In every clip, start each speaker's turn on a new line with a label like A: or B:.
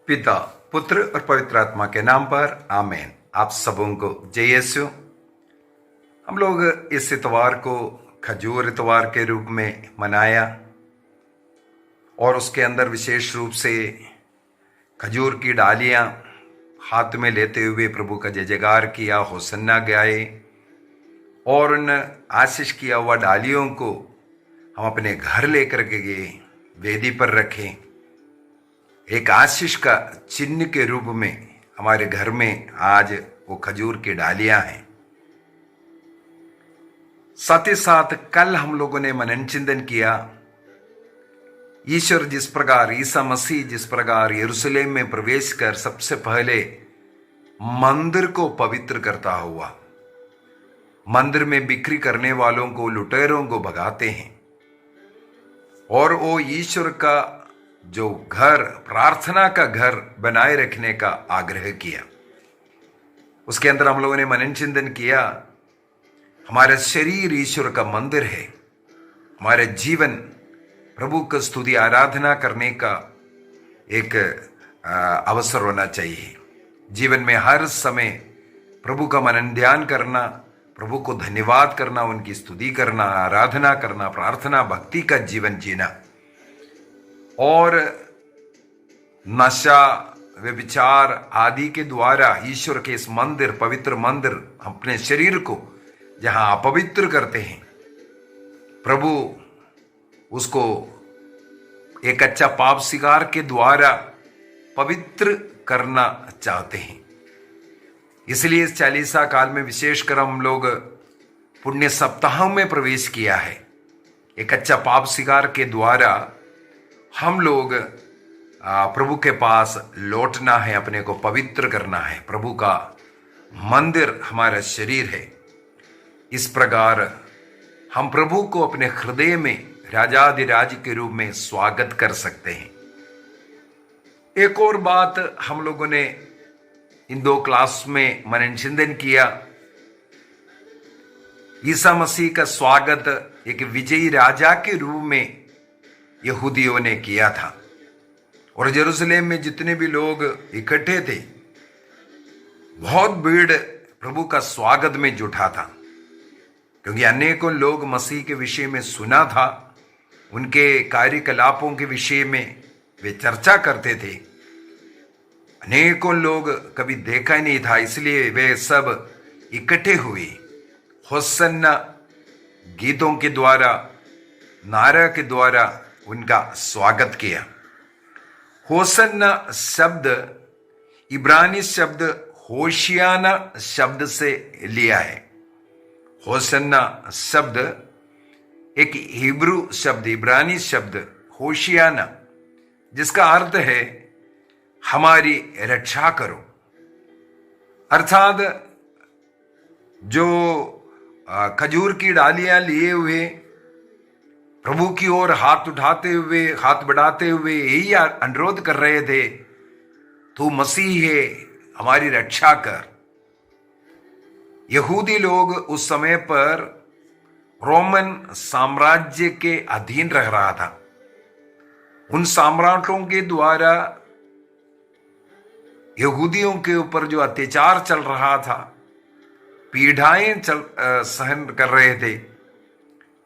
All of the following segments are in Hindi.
A: पिता, पुत्र और पवित्र आत्मा के नाम पर आमीन। आप सबों को जय यीशु। हम लोग इस इतवार को खजूर इतवार के रूप में मनाया और उसके अंदर विशेष रूप से खजूर की डालियां हाथ में लेते हुए प्रभु का जय जयकार किया, होसन्ना गाए और उन आशीष किया हुआ डालियों को हम अपने घर लेकर के गए, वेदी पर रखें। एक आशीष का चिन्ह के रूप में हमारे घर में आज वो खजूर की डालियां हैं। साथ ही साथ कल हम लोगों ने मनन चिंतन किया, ईश्वर जिस प्रकार, ईसा मसीह जिस प्रकार यरूशलेम में प्रवेश कर सबसे पहले मंदिर को पवित्र करता हुआ मंदिर में बिक्री करने वालों को, लुटेरों को भगाते हैं और वो ईश्वर का जो घर, प्रार्थना का घर बनाए रखने का आग्रह किया। उसके अंदर हम लोगों ने मनन चिंतन किया, हमारा शरीर ईश्वर का मंदिर है। हमारे जीवन प्रभु का स्तुति आराधना करने का एक अवसर होना चाहिए। जीवन में हर समय प्रभु का मनन ध्यान करना, प्रभु को धन्यवाद करना, उनकी स्तुति करना, आराधना करना, प्रार्थना भक्ति का जीवन जीना और नशा, व्यभिचार आदि के द्वारा ईश्वर के इस मंदिर, पवित्र मंदिर, अपने शरीर को जहां अपवित्र करते हैं, प्रभु उसको एक अच्छा पाप स्वीकार के द्वारा पवित्र करना चाहते हैं। इसलिए इस चालीसा काल में विशेषकर हम लोग पुण्य सप्ताह में प्रवेश किया है। एक अच्छा पाप स्वीकार के द्वारा हम लोग प्रभु के पास लौटना है, अपने को पवित्र करना है। प्रभु का मंदिर हमारा शरीर है। इस प्रकार हम प्रभु को अपने हृदय में राजाधिराज के रूप में स्वागत कर सकते हैं। एक और बात हम लोगों ने इन 2 क्लास में मनन चिंतन किया, ईसा मसीह का स्वागत एक विजयी राजा के रूप में यहूदियों ने किया था और यरूशलेम में जितने भी लोग इकट्ठे थे, बहुत भीड़ प्रभु का स्वागत में जुटा था, क्योंकि अनेकों लोग मसीह के विषय में सुना था, उनके कार्यकलापों के विषय में वे चर्चा करते थे। अनेकों लोग कभी देखा ही नहीं था, इसलिए वे सब इकट्ठे हुए, होसन्ना गीतों के द्वारा, नारा के द्वारा उनका स्वागत किया। होसन्ना शब्द इब्रानी शब्द होशियाना शब्द से लिया है। होसन्ना शब्द एक हिब्रू शब्द, इब्रानी शब्द होशियाना, जिसका अर्थ है हमारी रक्षा करो। अर्थात जो खजूर की डालियां लिए हुए प्रभु की ओर हाथ उठाते हुए, हाथ बढ़ाते हुए यही अनुरोध कर रहे थे, तू मसीह है, हमारी रक्षा कर। यहूदी लोग उस समय पर रोमन साम्राज्य के अधीन रह रहा था। उन सम्राटों के द्वारा यहूदियों के ऊपर जो अत्याचार चल रहा था, पीड़ाएं सहन कर रहे थे,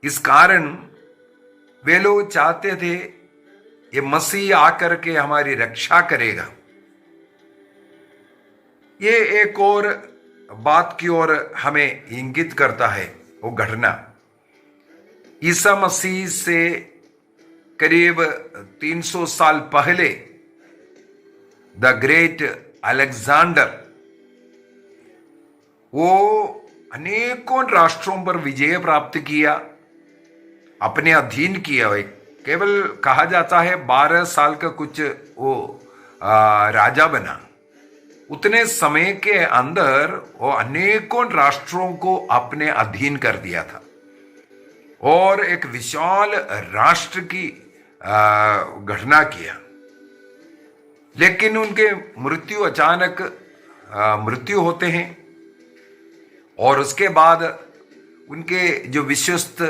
A: इस कारण वे लोग चाहते थे ये मसीह आकर के हमारी रक्षा करेगा। ये एक और बात की ओर हमें इंगित करता है, वो घटना ईसा मसीह से करीब 300 साल पहले द ग्रेट अलेक्जेंडर, वो अनेकों राष्ट्रों पर विजय प्राप्त किया, अपने अधीन किया। केवल कहा जाता है 12 साल का कुछ वो राजा बना। उतने समय के अंदर वो अनेकों राष्ट्रों को अपने अधीन कर दिया था और एक विशाल राष्ट्र की घटना किया। लेकिन उनके अचानक मृत्यु होते हैं और उसके बाद उनके जो विश्वस्त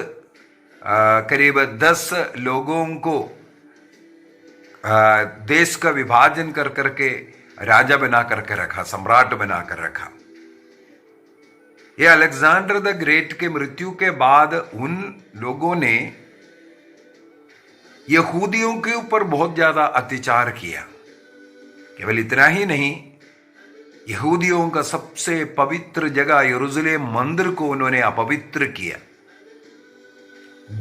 A: करीब 10 लोगों को देश का विभाजन कर करके राजा बना करके रखा, सम्राट बना कर रखा। ये अलेक्जेंडर द ग्रेट के मृत्यु के बाद उन लोगों ने यहूदियों के ऊपर बहुत ज्यादा अत्याचार किया। केवल इतना ही नहीं, यहूदियों का सबसे पवित्र जगह यरूशलेम मंदिर को उन्होंने अपवित्र किया।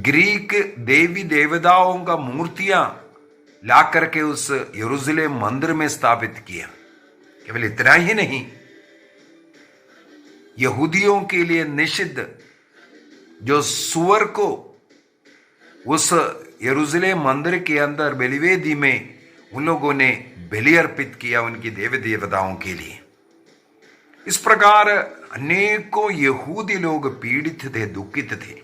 A: ग्रीक देवी देवताओं का मूर्तियां ला करके उस यरूशलेम मंदिर में स्थापित किया। केवल इतना ही नहीं, यहूदियों के लिए निषिद्ध जो सुअर को उस यरूशलेम मंदिर के अंदर बलिवेदी में उन लोगों ने बलि अर्पित किया उनकी देवी देवताओं के लिए। इस प्रकार अनेकों यहूदी लोग पीड़ित थे, दुखित थे।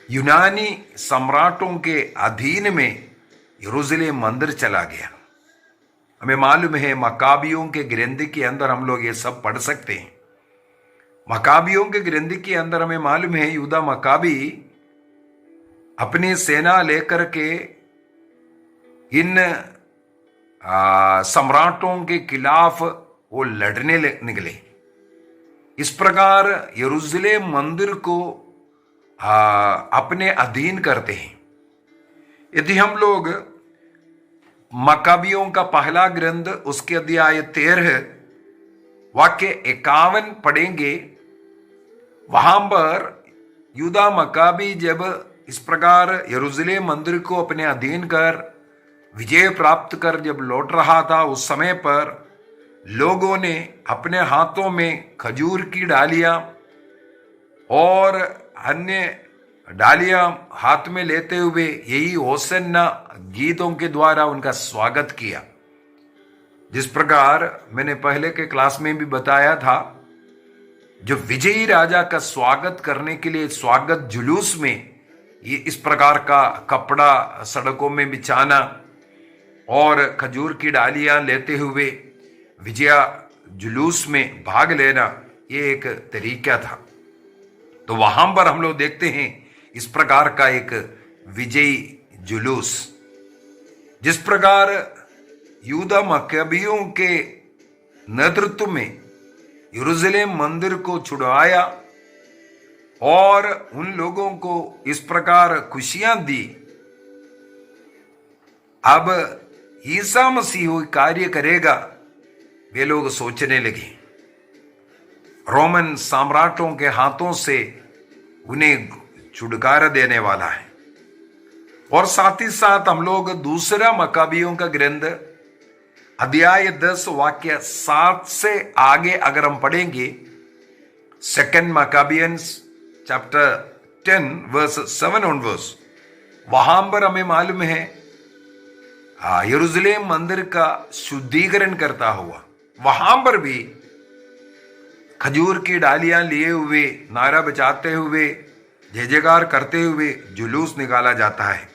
A: यूनानी सम्राटों के अधीन में यरूशलेम मंदिर चला गया। हमें मालूम है, मकाबियों के ग्रंथ के अंदर हम लोग ये सब पढ़ सकते हैं। मकाबियों के ग्रंथ के अंदर हमें मालूम है, यूदा मकाबी अपनी सेना लेकर के इन सम्राटों के खिलाफ वो लड़ने निकले। इस प्रकार यरूशलेम मंदिर को अपने अधीन करते हैं। यदि हम लोग मकाबियों का पहला ग्रंथ उसके अध्याय 13 वाक्य 51 पढ़ेंगे, वहां पर यूदा मकाबी जब इस प्रकार यरूशलेम मंदिर को अपने अधीन कर विजय प्राप्त कर जब लौट रहा था, उस समय पर लोगों ने अपने हाथों में खजूर की डालियां और अन्य डालियां हाथ में लेते हुए यही होसन्ना गीतों के द्वारा उनका स्वागत किया। जिस प्रकार मैंने पहले के क्लास में भी बताया था, जो विजयी राजा का स्वागत करने के लिए स्वागत जुलूस में ये इस प्रकार का कपड़ा सड़कों में बिछाना और खजूर की डालियां लेते हुए विजया जुलूस में भाग लेना, ये एक तरीका था। तो वहां पर हम लोग देखते हैं इस प्रकार का एक विजयी जुलूस। जिस प्रकार यूदा मकाबियों के नेतृत्व में यरूशलेम मंदिर को छुड़वाया और उन लोगों को इस प्रकार खुशियां दी, अब ईसा मसीह कार्य करेगा, वे लोग सोचने लगे। रोमन सम्राटों के हाथों से उन्हें छुटकारा देने वाला है। और साथ ही साथ हम लोग दूसरा मकाबियों का ग्रंथ अध्याय 10 वाक्य 7 से आगे अगर हम पढ़ेंगे, सेकंड मकाबियंस चैप्टर 10 वर्स 7 ऑनवर्स, वहां पर हमें मालूम है यरूशलेम मंदिर का शुद्धिकरण करता हुआ वहां पर भी खजूर की डालियां लिए हुए नारा बजाते हुए जय जयकार करते हुए जुलूस निकाला जाता है।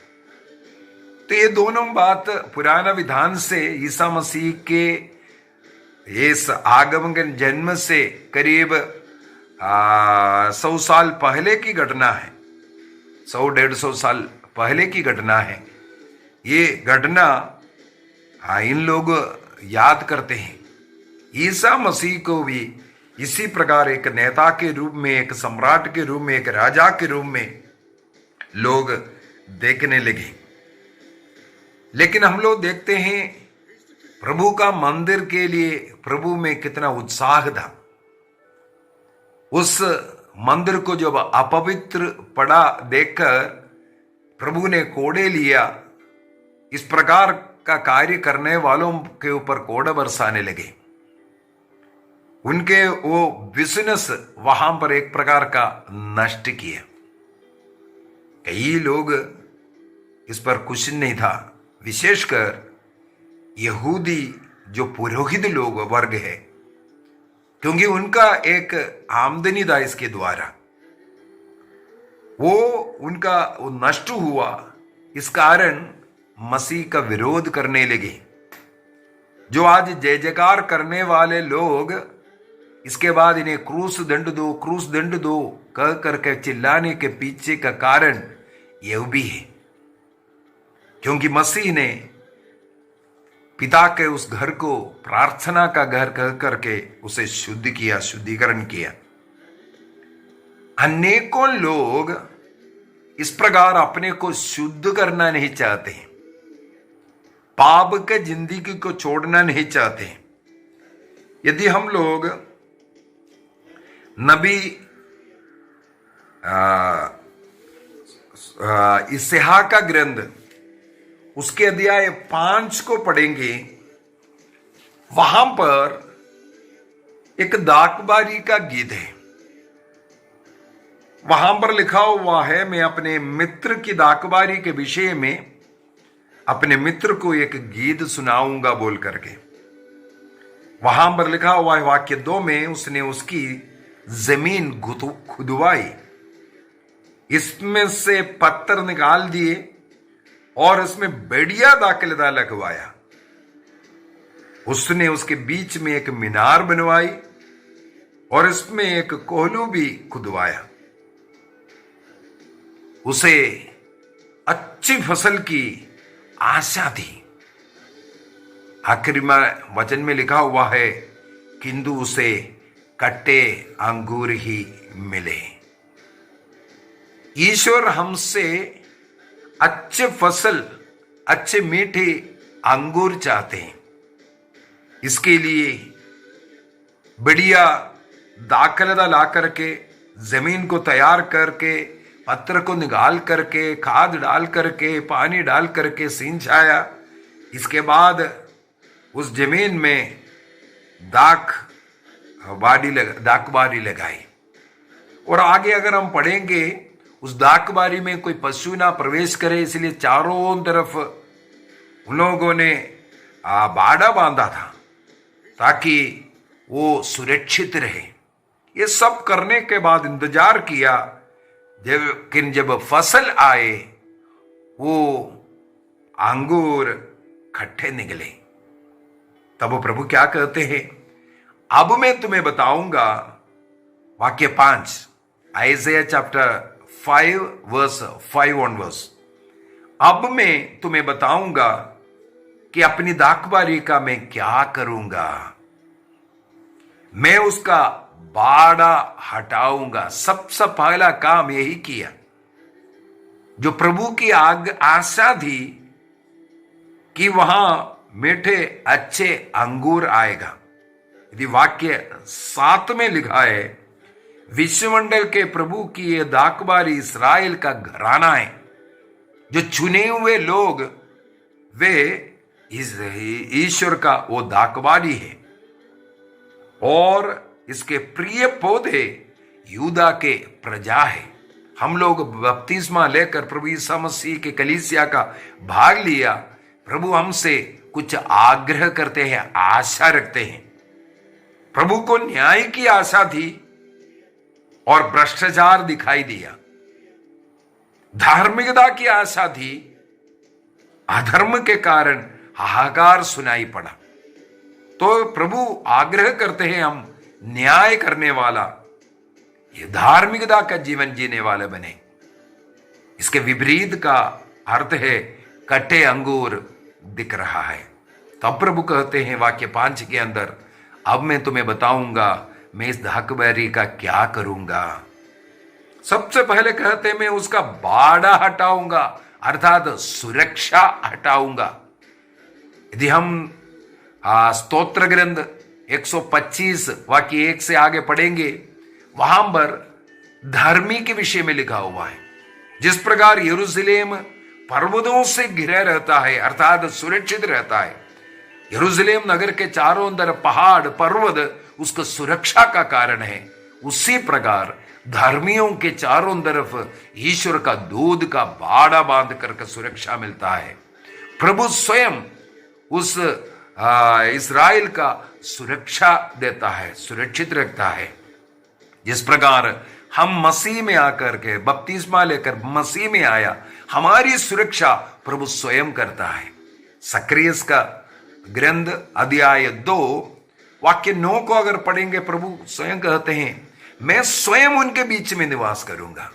A: तो ये दोनों बात पुराना विधान से ईसा मसीह के इस आगमन जन्म से करीब 100 साल पहले की घटना है। 100-150 साल पहले की घटना है। ये घटना इन लोग याद करते हैं। ईसा मसीह को भी इसी प्रकार एक नेता के रूप में, एक सम्राट के रूप में, एक राजा के रूप में लोग देखने लगे। लेकिन हम लोग देखते हैं प्रभु का मंदिर के लिए प्रभु में कितना उत्साह था। उस मंदिर को जब अपवित्र पड़ा देखकर प्रभु ने कोड़े लिया। इस प्रकार का कार्य करने वालों के ऊपर कोड़ा बरसाने लगे। उनके वो बिजनेस वहां पर एक प्रकार का नष्ट किया। कई लोग इस पर खुश नहीं था, विशेषकर यहूदी जो पुरोहित लोग वर्ग है, क्योंकि उनका एक आमदनी था इसके द्वारा, वो उनका वो नष्ट हुआ। इस कारण मसीह का विरोध करने लगे। जो आज जय जयकार करने वाले लोग इसके बाद इन्हें क्रूस दंड दो, क्रूस दंड दो कह करके चिल्लाने के पीछे का कारण यह भी है क्योंकि मसीह ने पिता के उस घर को प्रार्थना का घर कह करके उसे शुद्ध किया, शुद्धिकरण किया। अनेकों लोग इस प्रकार अपने को शुद्ध करना नहीं चाहते, पाप के जिंदगी को छोड़ना नहीं चाहते। यदि हम लोग नबी इसहा का ग्रंथ उसके अध्याय 5 को पढ़ेंगे, वहां पर एक दाकबारी का गीत है। वहां पर लिखा हुआ है, मैं अपने मित्र की दाकबारी के विषय में अपने मित्र को एक गीत सुनाऊंगा बोल करके। वहां पर लिखा हुआ है वाक्य 2 में, उसने उसकी जमीन खुदवाई, इसमें से पत्थर निकाल दिए और इसमें बढ़िया दाखिलता लगवाया। उसने उसके बीच में एक मीनार बनवाई और इसमें एक कोहलू भी खुदवाया। उसे अच्छी फसल की आशा थी। आखिरी में वचन में लिखा हुआ है, किंतु उसे कट्टे अंगूर ही मिले। ईश्वर हमसे अच्छे फसल, अच्छे मीठे अंगूर चाहते हैं। इसके लिए बढ़िया दाखलता ला करके, जमीन को तैयार करके, पत्थर को निकाल करके, खाद डाल करके, पानी डाल करके सिंचाया। इसके बाद उस जमीन में दाकबारी लगाई। और आगे अगर हम पढ़ेंगे, उस दाकबारी में कोई पशु ना प्रवेश करे, इसलिए चारों तरफ उन लोगों ने बाड़ा बांधा था ताकि वो सुरक्षित रहे। ये सब करने के बाद इंतजार किया, लेकिन जब फसल आए वो अंगूर खट्टे निकले। तब वो प्रभु क्या कहते हैं, अब मैं तुम्हें बताऊंगा, वाक्य 5 आइज़ाया चैप्टर 5 वर्स 5 ऑनवर्स, अब मैं तुम्हें बताऊंगा कि अपनी दाखबारी का मैं क्या करूंगा। मैं उसका बाड़ा हटाऊंगा। सबसे पहला काम यही किया। जो प्रभु की आशा थी कि वहां मीठे अच्छे अंगूर आएगा। यदि वाक्य 7 में लिखा है, विश्वमंडल के प्रभु की यह दाकबारी इस्राएल का घराना है। जो चुने हुए लोग, वे ईश्वर का वो दाकबारी है। और इसके प्रिय पौधे यूदा के प्रजा है। हम लोग बपतिस्मा लेकर प्रभु यीशु मसीह के कलीसिया का भाग लिया। प्रभु हमसे कुछ आग्रह करते हैं, आशा रखते हैं। प्रभु को न्याय की आशा थी और भ्रष्टाचार दिखाई दिया। धार्मिकता की आशा थी, अधर्म के कारण हाहाकार सुनाई पड़ा। तो प्रभु आग्रह करते हैं, हम न्याय करने वाला, ये धार्मिकता का जीवन जीने वाले बने। इसके विपरीत का अर्थ है कटे अंगूर दिख रहा है। तब प्रभु कहते हैं वाक्य 5 के अंदर, अब मैं तुम्हें बताऊंगा मैं इस दाखबारी का क्या करूंगा। सबसे पहले कहते हैं मैं उसका बाड़ा हटाऊंगा, अर्थात सुरक्षा हटाऊंगा। यदि हम स्तोत्र ग्रंथ 125 वाक्य 1 से आगे पढ़ेंगे, वहां पर धर्मी के विषय में लिखा हुआ है। जिस प्रकार यरूशलेम पर्वतों से घिरा रहता है, अर्थात सुरक्षित रहता है। यरूशलेम नगर के चारों तरफ पहाड़ पर्वत उसको सुरक्षा का कारण है। उसी प्रकार धर्मियों के चारों तरफ ईश्वर का दूध का बाड़ा बांध करके सुरक्षा मिलता है। प्रभु स्वयं उस इस्राएल का सुरक्षा देता है, सुरक्षित रखता है। जिस प्रकार हम मसीह में आकर के बपतिस्मा लेकर मसीह में आया, हमारी सुरक्षा प्रभु स्वयं करता है। सक्रियस का ग्रंथ अध्याय 2 वाक्य 9 को अगर पढ़ेंगे, प्रभु स्वयं कहते हैं मैं स्वयं उनके बीच में निवास करूंगा।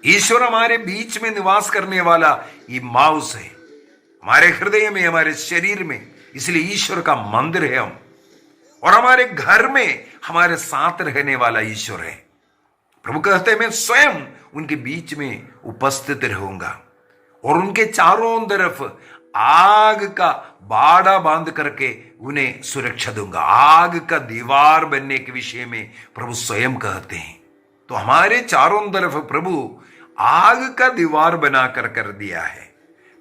A: ईश्वर हमारे बीच में निवास करने वाला इम्माउस है। हमारे हृदय में, हमारे शरीर में। इसलिए ईश्वर का मंदिर है हम, और हमारे घर में हमारे साथ रहने वाला ईश्वर है। प्रभु कहते हैं मैं स्वयं उनके बीच में उपस्थित रहूंगा और उनके चारों तरफ आग का बाड़ा बांध करके उन्हें सुरक्षा दूंगा। आग का दीवार बनने के विषय में प्रभु स्वयं कहते हैं। तो हमारे चारों तरफ प्रभु आग का दीवार बना कर दिया है।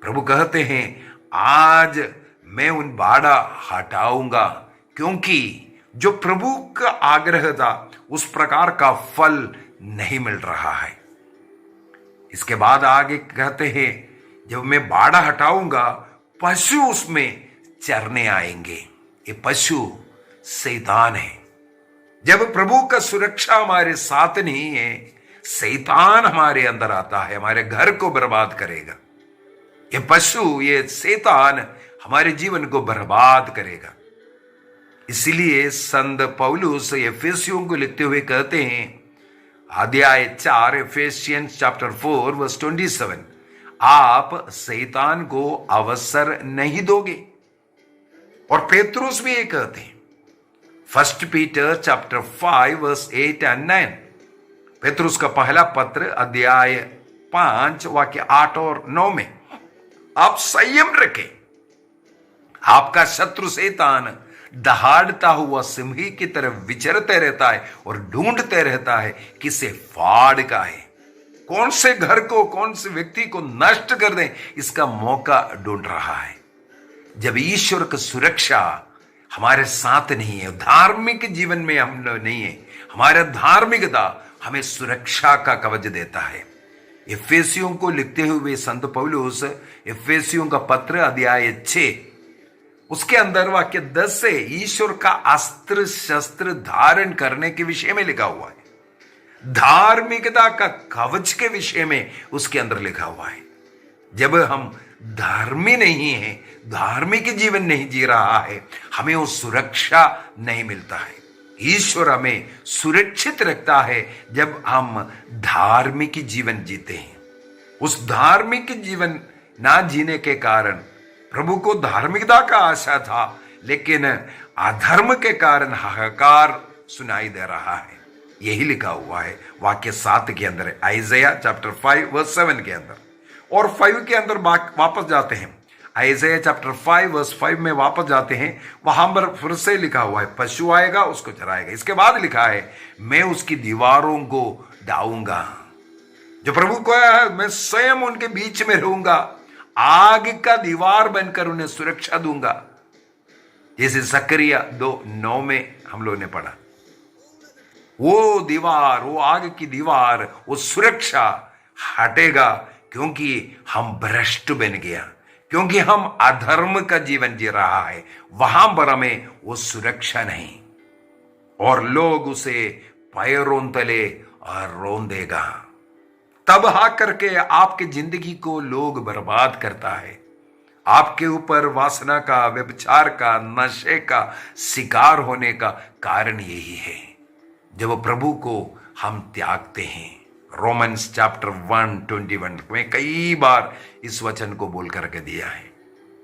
A: प्रभु कहते हैं आज मैं उन बाड़ा हटाऊंगा, क्योंकि जो प्रभु का आग्रह था उस प्रकार का फल नहीं मिल रहा है। इसके बाद आगे कहते हैं जब मैं बाड़ा हटाऊंगा पशु उसमें चरने आएंगे। ये पशु शैतान है। जब प्रभु का सुरक्षा हमारे साथ नहीं है, शैतान हमारे अंदर आता है, हमारे घर को बर्बाद करेगा। ये पशु, ये शैतान हमारे जीवन को बर्बाद करेगा। इसीलिए संत पौलुस एफेसियों को लिखते हुए कहते हैं, अध्याय 4 एफेसियंस चैप्टर 4 वर्स 27, आप शैतान को अवसर नहीं दोगे। और पेत्रुस भी ये कहते हैं, 1 पीटर चैप्टर 5 वर्स 8 एंड 9, पेत्रुस का पहला पत्र अध्याय 5 वाक्य 8 और 9 में, आप संयम रखें। आपका शत्रु शैतान दहाड़ता हुआ सिंह की तरफ विचरते रहता है और ढूंढते रहता है किसे फाड़ का है, कौन से घर को, कौन से व्यक्ति को नष्ट कर दें, इसका मौका ढूंढ रहा है। जब ईश्वर की सुरक्षा हमारे साथ नहीं है, धार्मिक जीवन में हम नहीं है, हमारा धार्मिकता हमें सुरक्षा का कवच देता है। एफेसियों को लिखते हुए संत पौलुस एफेसियों का पत्र अध्याय 6 उसके अंदर वाक्य 10 से ईश्वर का अस्त्र शस्त्र धारण करने के विषय में लिखा हुआ है। धार्मिकता का कवच के विषय में उसके अंदर लिखा हुआ है। जब हम धर्मी नहीं है, धार्मिक जीवन नहीं जी रहा है, हमें वो सुरक्षा नहीं मिलता है। ईश्वर हमें सुरक्षित रखता है जब हम धार्मिक जीवन जीते हैं। उस धार्मिक जीवन ना जीने के कारण प्रभु को धार्मिकता का आशा था, लेकिन अधर्म के कारण हाहाकार सुनाई दे रहा है। यही लिखा हुआ है वाक्य 7 के अंदर, आइज़ाया चैप्टर 5 वर्स 7 के अंदर। और 5 के अंदर वापस जाते हैं, आइज़ाया चैप्टर 5 वर्स 5 में वापस जाते हैं, वहां पर फिर से लिखा हुआ है पशु आएगा उसको चराएगा। इसके बाद लिखा है मैं उसकी दीवारों को डाऊंगा। जो प्रभु को है मैं स्वयं उनके बीच में रहूंगा, आग का दीवार बनकर उन्हें सुरक्षा दूंगा। जैसे जकरिया 2:9 में हम लोगों ने पढ़ा, वो दीवार, वो आग की दीवार, वो सुरक्षा हटेगा क्योंकि हम भ्रष्ट बन गया, क्योंकि हम अधर्म का जीवन जी रहा है। वहां पर हमें वो सुरक्षा नहीं, और लोग उसे पैरों तले रोन देगा। तब हा करके आपकी जिंदगी को लोग बर्बाद करता है। आपके ऊपर वासना का, व्यभिचार का, नशे का शिकार होने का कारण यही है जब प्रभु को हम त्यागते हैं। रोमन्स चैप्टर 1:21 में कई बार इस वचन को बोल करके दिया है।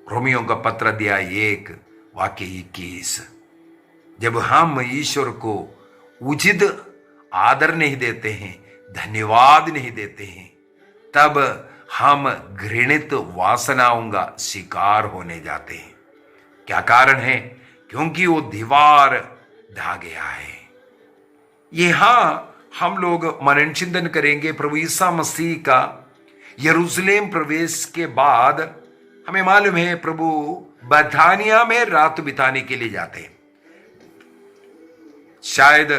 A: रोमियो का पत्र अध्याय 1 वाक्य 21, जब हम ईश्वर को उचित आदर नहीं देते हैं, धन्यवाद नहीं देते हैं, तब हम घृणित वासनाओं का शिकार होने जाते हैं। क्या कारण है? क्योंकि वो दीवार ढा गया है। यहां हम लोग मनन चिंतन करेंगे प्रभु ईसा मसीह का यरूशलेम प्रवेश के बाद। हमें मालूम है प्रभु बेथानिया में रात बिताने के लिए जाते हैं। शायद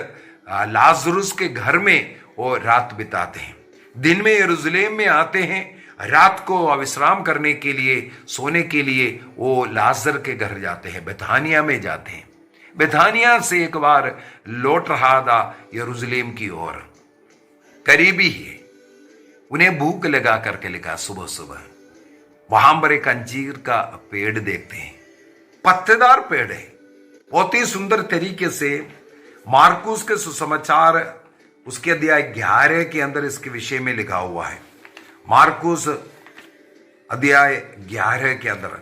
A: लाजरुस के घर में वो रात बिताते हैं। दिन में यरूशलेम में आते हैं, रात को विश्राम करने के लिए, सोने के लिए वो लाजर के घर जाते हैं, बेथानिया में जाते हैं। बेथानिया से एक बार लौट रहा था यरूशलेम की ओर, करीबी है। उन्हें भूख लगा करके लिखा सुबह सुबह। वहां पर एक अंजीर का पेड़ देखते हैं, पत्तेदार पेड़ है। बहुत ही सुंदर तरीके से मार्कुस के सुसमाचार उसके अध्याय 11 के अंदर इसके विषय में लिखा हुआ है। मार्कुस अध्याय 11 के अंदर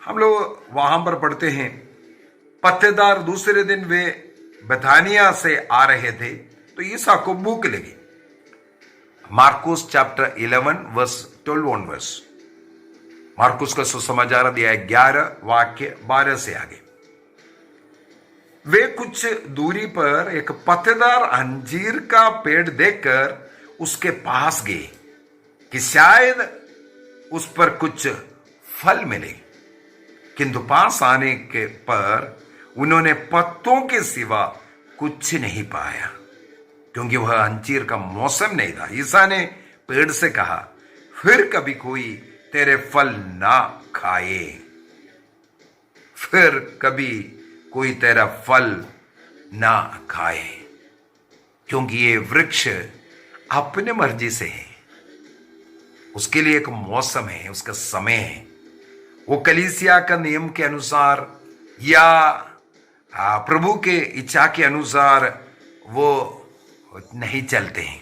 A: हम लोग वहां पर पढ़ते हैं, पत्तेदार दूसरे दिन वे बेथानिया से आ रहे थे तो ईसा को भूख लगी। Markus chapter 11 verse 12 onwards. Markus का सुसमाचार अध्याय 11 वाक्य 12 से आगे। वे कुछ दूरी पर एक पत्तेदार अंजीर का पेड़ देखकर उसके पास गए कि शायद उस पर कुछ फल मिले, किंतु पास आने के पर उन्होंने पत्तों के सिवा कुछ नहीं पाया, क्योंकि वह अंजीर का मौसम नहीं था। ईसा ने पेड़ से कहा, फिर कभी कोई तेरे फल ना खाए, फिर कभी कोई तेरा फल ना खाए, क्योंकि ये वृक्ष अपने मर्जी से है। उसके लिए एक मौसम है, उसका समय है। वो कलीसिया का नियम के अनुसार या प्रभु के इच्छा के अनुसार वो नहीं चलते हैं,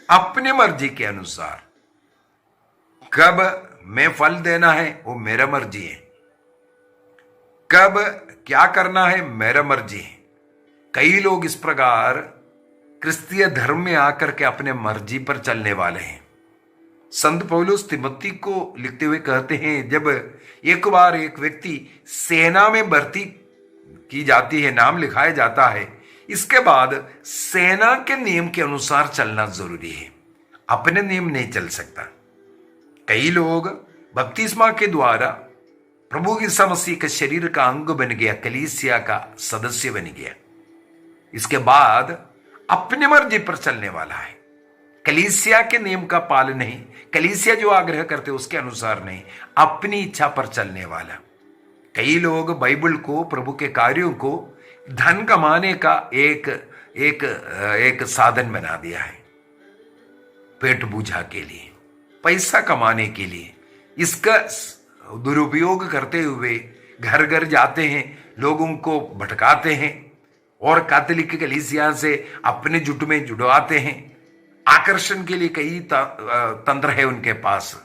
A: अपने मर्जी के अनुसार। कब मैं फल देना है वो मेरा मर्जी है, कब क्या करना है मेरा मर्जी है। कई लोग इस प्रकार क्रिस्तीय धर्म में आकर के अपने मर्जी पर चलने वाले हैं। संत पौलुस तिमोथी को लिखते हुए कहते हैं, जब एक बार एक व्यक्ति सेना में भर्ती की जाती है, नाम लिखाया जाता है, इसके बाद सेना के नियम के अनुसार चलना जरूरी है, अपने नियम नहीं चल सकता। कई लोग बपतिस्मा के द्वारा प्रभु यीशु मसीह के शरीर का अंग बन गया, कलीसिया का सदस्य बन गया, इसके बाद अपनी मर्जी पर चलने वाला है, कलीसिया के नियम का पालन नहीं, कलीसिया जो आग्रह करते उसके अनुसार नहीं, अपनी इच्छा पर चलने वाला। कई लोग बाइबल को, प्रभु के कार्यों को धन कमाने का एक साधन बना दिया है, पेट पूजा के लिए, पैसा कमाने के लिए। इसका दुरुपयोग करते हुए घर घर जाते हैं, लोगों को भटकाते हैं और कैथोलिक कलीसिया से अपने जुट में जुड़वाते हैं। आकर्षण के लिए कई तंत्र है उनके पास।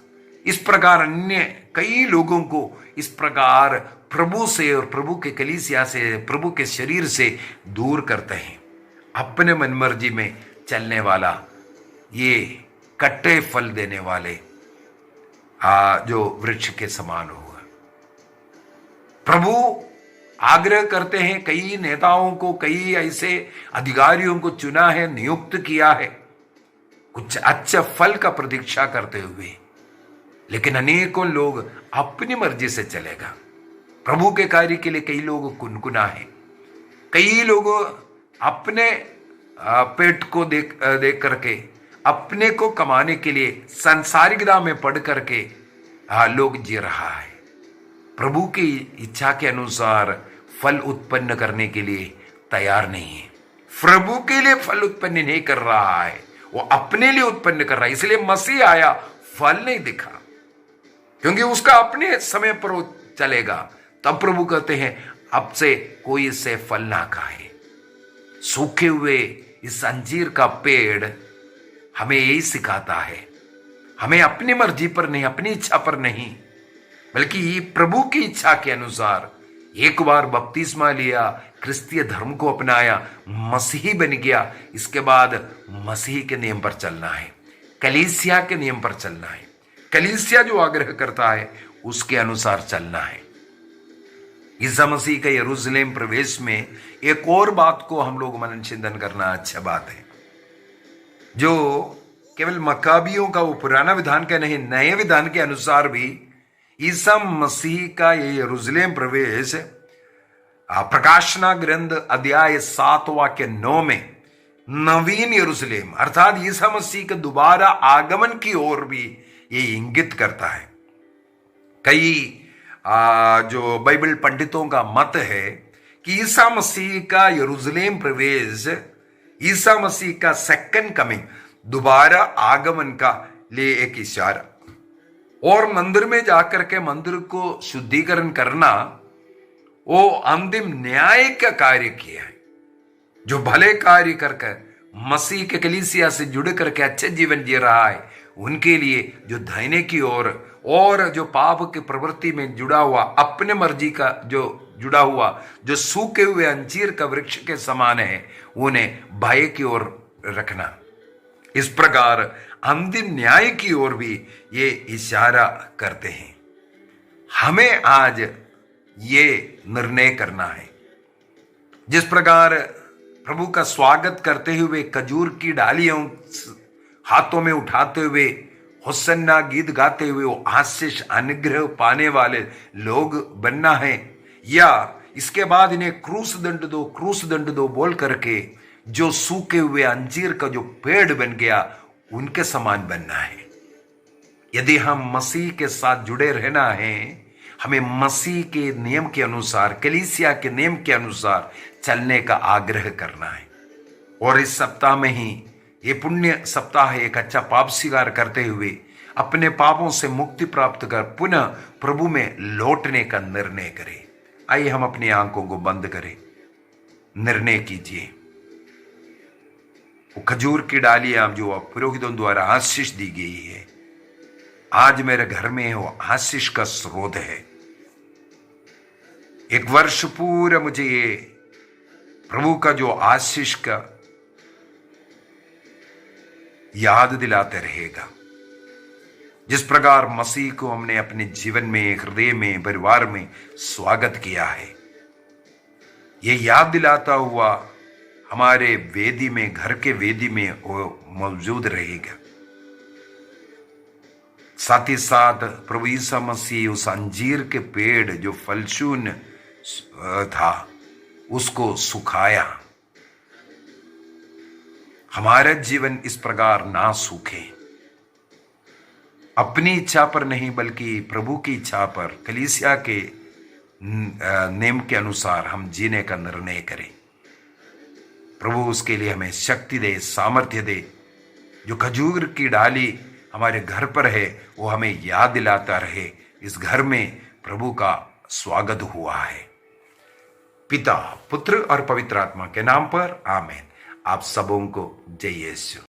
A: इस प्रकार अन्य कई लोगों को इस प्रकार प्रभु से और प्रभु के कलीसिया से, प्रभु के शरीर से दूर करते हैं। अपने मनमर्जी में चलने वाला ये कट्टे फल देने वाले जो वृक्ष के समान होगा। प्रभु आग्रह करते हैं, कई नेताओं को, कई ऐसे अधिकारियों को चुना है, नियुक्त किया है कुछ अच्छे फल का प्रतीक्षा करते हुए, लेकिन अनेकों लोग अपनी मर्जी से चलेगा। प्रभु के कार्य के लिए कई लोग कुनकुना है, कई लोग अपने पेट को देख करके, अपने को कमाने के लिए सांसारिकता में पढ़ करके लोग जी रहा है। प्रभु की इच्छा के अनुसार फल उत्पन्न करने के लिए तैयार नहीं है। प्रभु के लिए फल उत्पन्न नहीं कर रहा है, वो अपने लिए उत्पन्न कर रहा है। इसलिए मसीह आया, फल नहीं दिखा, क्योंकि उसका अपने समय पर वो चलेगा। तब प्रभु कहते हैं, अब से कोई इससे फल ना खाए। सूखे हुए इस अंजीर का पेड़ हमें यही सिखाता है, हमें अपनी मर्जी पर नहीं, अपनी इच्छा पर नहीं, बल्कि प्रभु की इच्छा के अनुसार एक बार बपतिस्मा लिया, क्रिस्तीय धर्म को अपनाया, मसीही बन गया, इसके बाद मसीही के नियम पर चलना है, कलीसिया के नियम पर चलना है, कलीसिया जो आग्रह करता है उसके अनुसार चलना है। ईसा मसीह का यरूशलेम प्रवेश में एक और बात को हम लोग मनन चिंतन करना अच्छा बात है, जो केवल मकाबियों का वो पुराना विधान का नहीं, नए विधान के अनुसार भी ईसा मसीह का ये यरूशलेम प्रवेश प्रकाशना ग्रंथ अध्याय 7 वाक्य 9 में नवीन यरूशलेम अर्थात ईसा मसीह के दोबारा आगमन की ओर भी ये इंगित करता है। कई जो बाइबल पंडितों का मत है कि ईसा मसीह का यरूशलेम प्रवेश ईसा मसीह का सेकंड कमिंग, दोबारा आगमन का लिए एक इशारा, और मंदिर में जाकर के मंदिर को शुद्धिकरण करना वो अंतिम न्याय का कार्य किया है। जो भले कार्य करके मसीह के कलीसिया से जुड़ करके अच्छे जीवन जी रहा है, उनके लिए जो दाहिने की ओर और जो पाप की प्रवृत्ति में जुड़ा हुआ, अपने मर्जी का जो जुड़ा हुआ, जो सूखे हुए अंजीर का वृक्ष के समान है, उन्हें बाएं की ओर रखना। इस प्रकार अंतिम न्याय की ओर भी ये इशारा करते हैं। हमें आज ये निर्णय करना है। जिस प्रकार प्रभु का स्वागत करते हुए खजूर की डालियों हाथों में उठाते हुए होसन्ना गीत गाते हुए वो आशीष अनुग्रह पाने वाले लोग बनना है, या इसके बाद इन्हें क्रूस दंड दो बोल करके जो सूखे हुए अंजीर का जो पेड़ बन गया उनके समान बनना है। यदि हम मसीह के साथ जुड़े रहना है, हमें मसीह के नियम के अनुसार, कलीसिया के नियम के अनुसार चलने का आग्रह करना है। और इस सप्ताह में ही, ये पुण्य सप्ताह है, एक अच्छा पाप स्वीकार करते हुए अपने पापों से मुक्ति प्राप्त कर पुनः प्रभु में लौटने का निर्णय करें। आइए हम अपनी आंखों को बंद करें, निर्णय कीजिए। वो खजूर की डालियां जो पुरोहितों द्वारा आशीष दी गई है, आज मेरे घर में वो आशीष का स्रोत है। एक वर्ष पूरा मुझे ये प्रभु का जो आशीष का याद दिलाते रहेगा। जिस प्रकार मसीह को हमने अपने जीवन में, हृदय में, परिवार में स्वागत किया है, ये याद दिलाता हुआ हमारे वेदी में, घर के वेदी में वो मौजूद रहेगा। साथ ही साथ प्रभु यीशु मसीह उस अंजीर के पेड़ जो फलशून था उसको सुखाया। हमारा जीवन इस प्रकार ना सूखे, अपनी इच्छा पर नहीं बल्कि प्रभु की इच्छा पर, कलीसिया के नियम के अनुसार हम जीने का निर्णय करें। प्रभु उसके लिए हमें शक्ति दे, सामर्थ्य दे। जो खजूर की डाली हमारे घर पर है वो हमें याद दिलाता रहे, इस घर में प्रभु का स्वागत हुआ है। पिता, पुत्र और पवित्र आत्मा के नाम पर आमीन। आप सबों को जय यीशु।